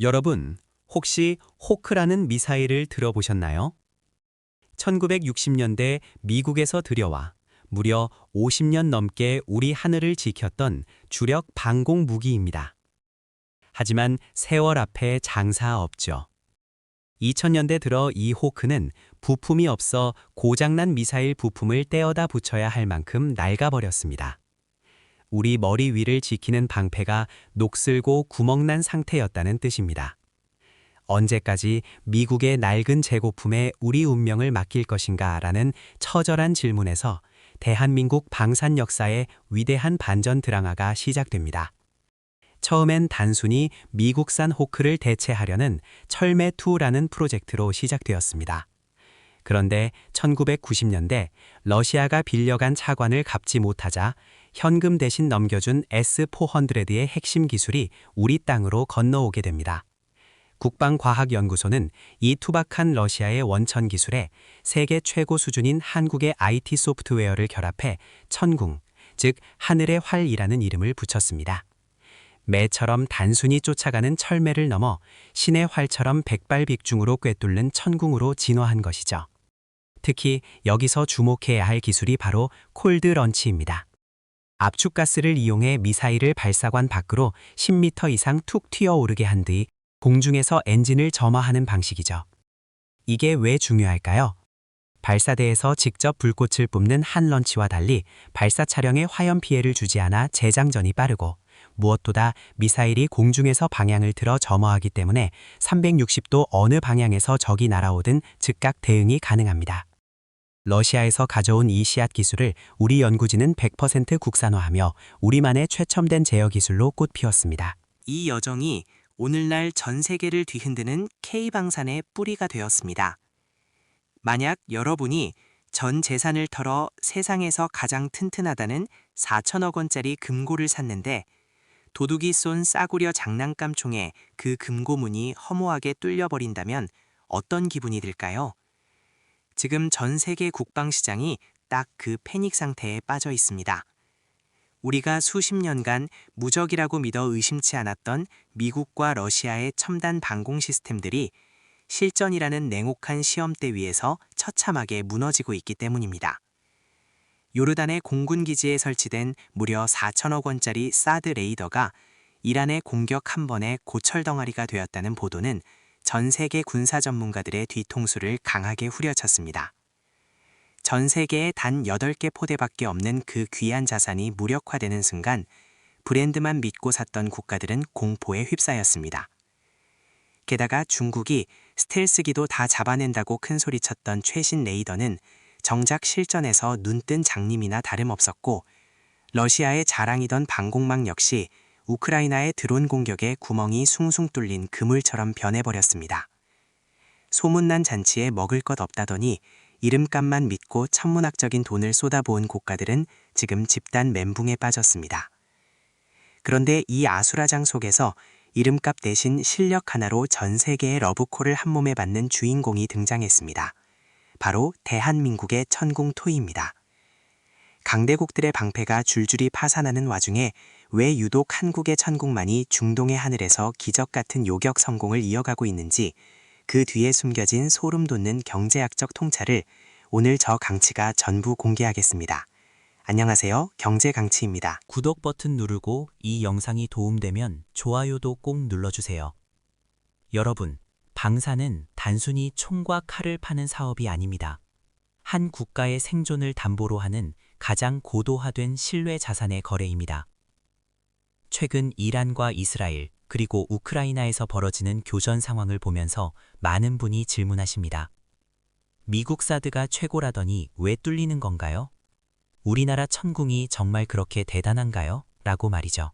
여러분, 혹시 호크라는 미사일을 들어보셨나요? 1960년대 미국에서 들여와 무려 50년 넘게 우리 하늘을 지켰던 주력 방공 무기입니다. 하지만 세월 앞에 장사 없죠. 2000년대 들어 이 호크는 부품이 없어 고장난 미사일 부품을 떼어다 붙여야 할 만큼 낡아버렸습니다. 우리 머리 위를 지키는 방패가 녹슬고 구멍난 상태였다는 뜻입니다. 언제까지 미국의 낡은 재고품에 우리 운명을 맡길 것인가 라는 처절한 질문에서 대한민국 방산 역사의 위대한 반전 드라마가 시작됩니다. 처음엔 단순히 미국산 호크를 대체하려는 철매2라는 프로젝트로 시작되었습니다. 그런데 1990년대 러시아가 빌려간 차관을 갚지 못하자 현금 대신 넘겨준 S-400의 핵심 기술이 우리 땅으로 건너오게 됩니다. 국방과학연구소는 이 투박한 러시아의 원천 기술에 세계 최고 수준인 한국의 IT 소프트웨어를 결합해 천궁, 즉 하늘의 활이라는 이름을 붙였습니다. 매처럼 단순히 쫓아가는 철매를 넘어 신의 활처럼 백발백중으로 꿰뚫는 천궁으로 진화한 것이죠. 특히 여기서 주목해야 할 기술이 바로 콜드 런치입니다. 압축가스를 이용해 미사일을 발사관 밖으로 10m 이상 툭 튀어오르게 한 뒤 공중에서 엔진을 점화하는 방식이죠. 이게 왜 중요할까요? 발사대에서 직접 불꽃을 뿜는 한 런치와 달리 발사 차량에 화염 피해를 주지 않아 재장전이 빠르고 무엇보다 미사일이 공중에서 방향을 틀어 점화하기 때문에 360도 어느 방향에서 적이 날아오든 즉각 대응이 가능합니다. 러시아에서 가져온 이 씨앗 기술을 우리 연구진은 100% 국산화하며 우리만의 최첨단 제어 기술로 꽃피웠습니다. 이 여정이 오늘날 전 세계를 뒤흔드는 K방산의 뿌리가 되었습니다. 만약 여러분이 전 재산을 털어 세상에서 가장 튼튼하다는 4천억 원짜리 금고를 샀는데 도둑이 쏜 싸구려 장난감 총에 그 금고문이 허무하게 뚫려버린다면 어떤 기분이 들까요? 지금 전 세계 국방시장이 딱 그 패닉 상태에 빠져 있습니다. 우리가 수십 년간 무적이라고 믿어 의심치 않았던 미국과 러시아의 첨단 방공 시스템들이 실전이라는 냉혹한 시험대 위에서 처참하게 무너지고 있기 때문입니다. 요르단의 공군 기지에 설치된 무려 4천억 원짜리 사드 레이더가 이란의 공격 한 번에 고철덩어리가 되었다는 보도는 전 세계 군사 전문가들의 뒤통수를 강하게 후려쳤습니다. 전 세계에 단 8개 포대밖에 없는 그 귀한 자산이 무력화되는 순간 브랜드만 믿고 샀던 국가들은 공포에 휩싸였습니다. 게다가 중국이 스텔스기도 다 잡아낸다고 큰소리쳤던 최신 레이더는 정작 실전에서 눈뜬 장님이나 다름없었고 러시아의 자랑이던 방공망 역시 우크라이나의 드론 공격에 구멍이 숭숭 뚫린 그물처럼 변해버렸습니다. 소문난 잔치에 먹을 것 없다더니 이름값만 믿고 천문학적인 돈을 쏟아부은 국가들은 지금 집단 멘붕에 빠졌습니다. 그런데 이 아수라장 속에서 이름값 대신 실력 하나로 전 세계의 러브콜을 한 몸에 받는 주인공이 등장했습니다. 바로 대한민국의 천궁2입니다. 강대국들의 방패가 줄줄이 파산하는 와중에 왜 유독 한국의 천궁만이 중동의 하늘에서 기적 같은 요격 성공을 이어가고 있는지 그 뒤에 숨겨진 소름 돋는 경제학적 통찰을 오늘 저 강치가 전부 공개하겠습니다. 안녕하세요, 경제강치입니다. 구독 버튼 누르고 이 영상이 도움되면 좋아요도 꼭 눌러주세요. 여러분, 방산은 단순히 총과 칼을 파는 사업이 아닙니다. 한 국가의 생존을 담보로 하는 가장 고도화된 신뢰 자산의 거래입니다. 최근 이란과 이스라엘 그리고 우크라이나에서 벌어지는 교전 상황을 보면서 많은 분이 질문하십니다. 미국 사드가 최고라더니 왜 뚫리는 건가요? 우리나라 천궁이 정말 그렇게 대단한가요? 라고 말이죠.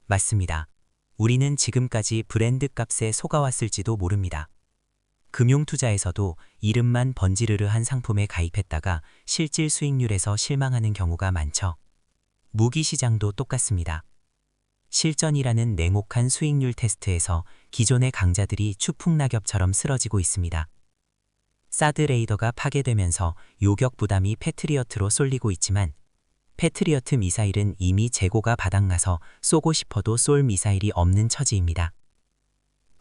맞습니다. 우리는 지금까지 브랜드 값에 속아왔을지도 모릅니다. 금융투자에서도 이름만 번지르르한 상품에 가입했다가 실질 수익률에서 실망하는 경우가 많죠. 무기 시장도 똑같습니다. 실전이라는 냉혹한 수익률 테스트에서 기존의 강자들이 추풍낙엽처럼 쓰러지고 있습니다. 사드 레이더가 파괴되면서 요격 부담이 패트리어트로 쏠리고 있지만 패트리어트 미사일은 이미 재고가 바닥나서 쏘고 싶어도 쏠 미사일이 없는 처지입니다.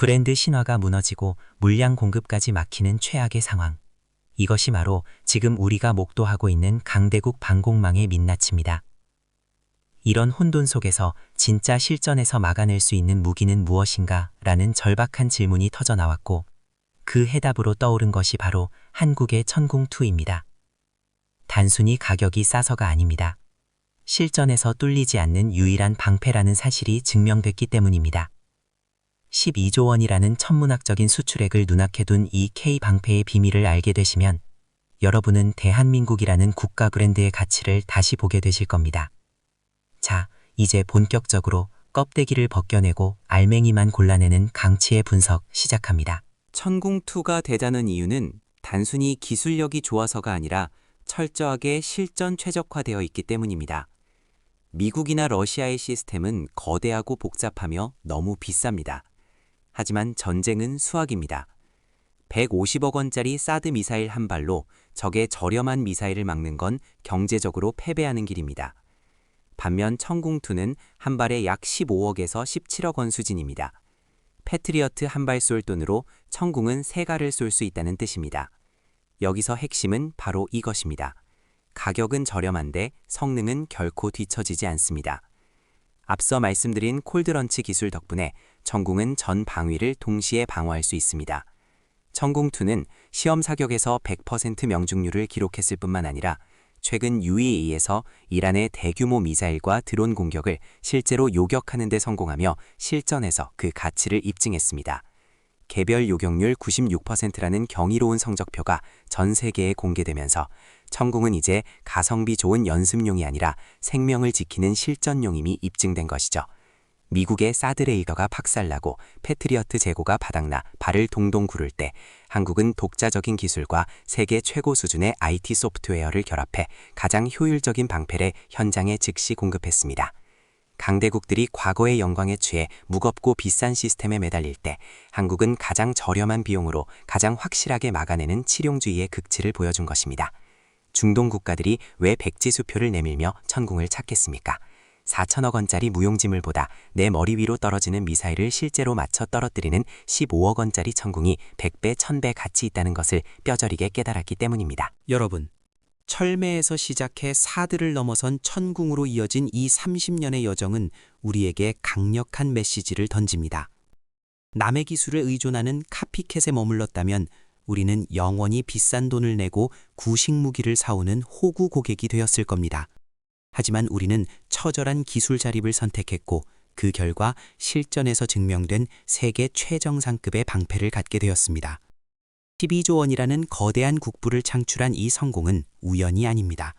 브랜드 신화가 무너지고 물량 공급까지 막히는 최악의 상황. 이것이 바로 지금 우리가 목도하고 있는 강대국 방공망의 민낯입니다. 이런 혼돈 속에서 진짜 실전에서 막아낼 수 있는 무기는 무엇인가? 라는 절박한 질문이 터져 나왔고, 그 해답으로 떠오른 것이 바로 한국의 천궁2입니다. 단순히 가격이 싸서가 아닙니다. 실전에서 뚫리지 않는 유일한 방패라는 사실이 증명됐기 때문입니다. 12조 원이라는 천문학적인 수출액을 눈앞에 둔 이 K방패의 비밀을 알게 되시면 여러분은 대한민국이라는 국가 브랜드의 가치를 다시 보게 되실 겁니다. 자, 이제 본격적으로 껍데기를 벗겨내고 알맹이만 골라내는 강치의 분석 시작합니다. 천궁2가 대단한 이유는 단순히 기술력이 좋아서가 아니라 철저하게 실전 최적화되어 있기 때문입니다. 미국이나 러시아의 시스템은 거대하고 복잡하며 너무 비쌉니다. 하지만 전쟁은 수학입니다. 150억 원짜리 사드 미사일 한 발로 적의 저렴한 미사일을 막는 건 경제적으로 패배하는 길입니다. 반면 천궁2는 한 발에 약 15억에서 17억 원 수준입니다. 패트리어트 한 발 쏠 돈으로 천궁은 3발을 쏠 수 있다는 뜻입니다. 여기서 핵심은 바로 이것입니다. 가격은 저렴한데 성능은 결코 뒤처지지 않습니다. 앞서 말씀드린 콜드런치 기술 덕분에 천궁은 전 방위를 동시에 방어할 수 있습니다. 천궁2는 시험 사격에서 100% 명중률을 기록했을 뿐만 아니라 최근 UAE에서 이란의 대규모 미사일과 드론 공격을 실제로 요격하는 데 성공하며 실전에서 그 가치를 입증했습니다. 개별 요격률 96%라는 경이로운 성적표가 전 세계에 공개되면서 천궁은 이제 가성비 좋은 연습용이 아니라 생명을 지키는 실전용임이 입증된 것이죠. 미국의 사드 레이더가 박살나고 패트리어트 재고가 바닥나 발을 동동 구를 때 한국은 독자적인 기술과 세계 최고 수준의 IT 소프트웨어를 결합해 가장 효율적인 방패를 현장에 즉시 공급했습니다. 강대국들이 과거의 영광에 취해 무겁고 비싼 시스템에 매달릴 때 한국은 가장 저렴한 비용으로 가장 확실하게 막아내는 실용주의의 극치를 보여준 것입니다. 중동 국가들이 왜 백지수표를 내밀며 천궁을 찾겠습니까? 4천억 원짜리 무용지물보다 내 머리 위로 떨어지는 미사일을 실제로 맞춰 떨어뜨리는 15억 원짜리 천궁이 100배, 1000배 가치 있다는 것을 뼈저리게 깨달았기 때문입니다. 여러분, 철매에서 시작해 사드를 넘어선 천궁으로 이어진 이 30년의 여정은 우리에게 강력한 메시지를 던집니다. 남의 기술에 의존하는 카피캣에 머물렀다면 우리는 영원히 비싼 돈을 내고 구식 무기를 사오는 호구 고객이 되었을 겁니다. 하지만 우리는 처절한 기술 자립을 선택했고 그 결과 실전에서 증명된 세계 최정상급의 방패를 갖게 되었습니다. 12조 원이라는 거대한 국부를 창출한 이 성공은 우연이 아닙니다.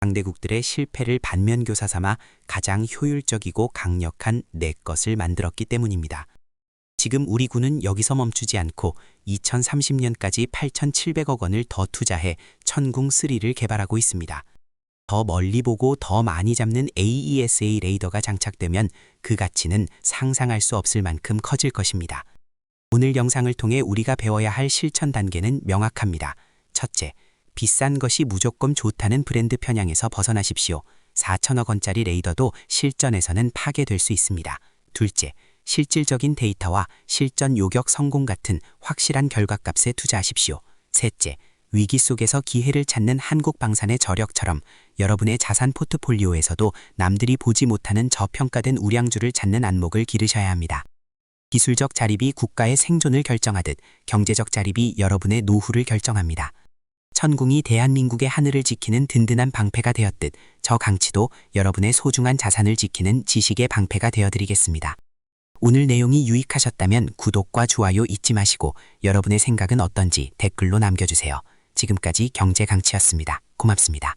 강대국들의 실패를 반면교사 삼아 가장 효율적이고 강력한 내 것을 만들었기 때문입니다. 지금 우리 군은 여기서 멈추지 않고 2030년까지 8,700억 원을 더 투자해 천궁3를 개발하고 있습니다. 더 멀리 보고 더 많이 잡는 AESA 레이더가 장착되면 그 가치는 상상할 수 없을 만큼 커질 것입니다. 오늘 영상을 통해 우리가 배워야 할 실천 단계는 명확합니다. 첫째, 비싼 것이 무조건 좋다는 브랜드 편향에서 벗어나십시오. 4천억 원짜리 레이더도 실전에서는 파괴될 수 있습니다. 둘째, 실질적인 데이터와 실전 요격 성공 같은 확실한 결과값에 투자하십시오. 셋째, 위기 속에서 기회를 찾는 한국방산의 저력처럼 여러분의 자산 포트폴리오에서도 남들이 보지 못하는 저평가된 우량주를 찾는 안목을 기르셔야 합니다. 기술적 자립이 국가의 생존을 결정하듯 경제적 자립이 여러분의 노후를 결정합니다. 천궁이 대한민국의 하늘을 지키는 든든한 방패가 되었듯 저 강치도 여러분의 소중한 자산을 지키는 지식의 방패가 되어드리겠습니다. 오늘 내용이 유익하셨다면 구독과 좋아요 잊지 마시고 여러분의 생각은 어떤지 댓글로 남겨주세요. 지금까지 경제강치였습니다. 고맙습니다.